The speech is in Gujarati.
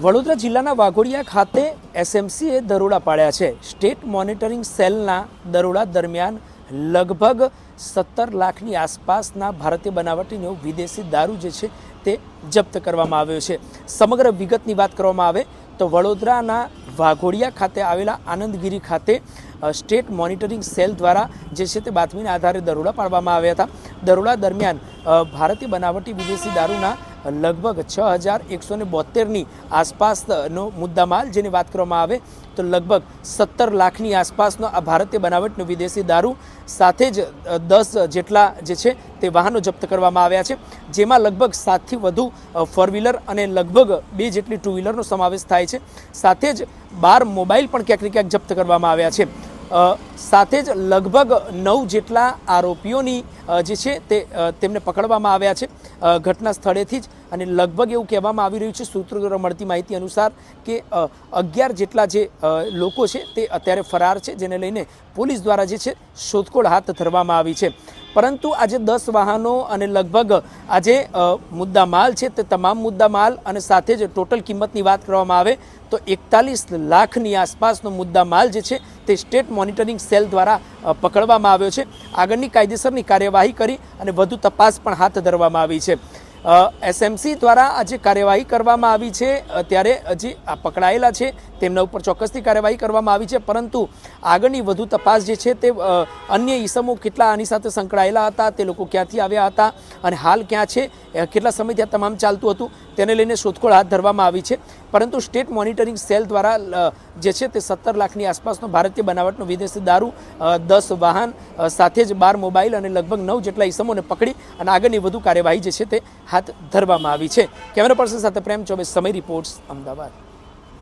વડોદરા જિલ્લાના વાઘોડિયા ખાતે એસએમસીએ દરોડા પાડ્યા છે। સ્ટેટ મોનિટરિંગ સેલના દરોડા દરમિયાન લગભગ 17 લાખની આસપાસના ભારતીય બનાવટીનો વિદેશી દારૂ જે છે તે જપ્ત કરવામાં આવ્યો છે। સમગ્ર વિગતની વાત કરવામાં આવે તો વડોદરાના વાઘોડિયા ખાતે આવેલા આનંદગીરી ખાતે સ્ટેટ મોનિટરિંગ સેલ દ્વારા જે છે તે બાતમીના આધારે દરોડા પાડવામાં આવ્યા હતા। દરોડા દરમિયાન ભારતીય બનાવટી વિદેશી દારૂના લગભગ 6172ની આસપાસનો મુદ્દામાલ જેની વાત કરવામાં આવે તો લગભગ 17 લાખની આસપાસનો આ ભારતીય બનાવટનો વિદેશી દારૂ સાથે જ 10 જેટલા જે છે તે વાહનો જપ્ત કરવામાં આવ્યા છે, જેમાં લગભગ 7થી વધુ ફોર વ્હીલર અને લગભગ 2 જેટલી ટુ વ્હીલરનો સમાવેશ થાય છે। સાથે જ 12 મોબાઈલ પણ ક્યાંક ને ક્યાંક જપ્ત કરવામાં આવ્યા છે। સાથે જ લગભગ 9 જેટલા આરોપીઓની જે છે તેમને પકડવામાં આવ્યા છે ઘટના સ્થળેથી જ। અને લગભગ એવું કહેવામાં આવી રહ્યું છે સૂત્રો દ્વારા મળતી માહિતી અનુસાર કે 11 જેટલા જે લોકો છે તે અત્યારે ફરાર છે, જેને લઈને પોલીસ દ્વારા જે છે શોધખોળ હાથ ધરવામાં આવી છે। પરંતુ આજે 10 વાહનો અને લગભગ આજે મુદ્દામાલ છે તે તમામ મુદ્દામાલ અને સાથે જ ટોટલ કિંમતની વાત કરવામાં આવે તો 41 લાખની આસપાસનો મુદ્દામાલ જે છે તે સ્ટેટ મોનિટરિંગ સેલ દ્વારા પકડવામાં આવ્યો છે। આગળની કાયદેસરની કાર્યવાહી કરી અને વધુ તપાસ પણ હાથ ધરવામાં આવી છે। એસએમસી દ્વારા આજે કાર્યવાહી કરવામાં આવી છે ત્યારે હજી આ પકડાયેલા છે તેમના ઉપર ચોક્કસથી કાર્યવાહી કરવામાં આવી છે, પરંતુ આગળની વધુ તપાસ જે છે તે અન્ય ઈસમો કેટલા આની સાથે સંકળાયેલા હતા, તે લોકો ક્યાંથી આવ્યા હતા અને હાલ ક્યાં છે, કેટલા સમયથી આ તમામ ચાલતું હતું તેને લઈને શોધખોળ હાથ ધરવામાં આવી છે। પરંતુ સ્ટેટ મોનિટરિંગ સેલ દ્વારા જે છે તે 17 લાખની આસપાસનો ભારતીય બનાવટનો વિદેશી દારૂ, 10 વાહન સાથે જ 12 મોબાઈલ અને લગભગ 9 જેટલા ઈસમોને પકડી અને આગળની વધુ કાર્યવાહી જે છે તે હાથ ધરવામાં આવી છે। કેમેરા પર્સન સાથે પ્રેમ ચોબે, સમય રિપોર્ટ્સ, અમદાવાદ।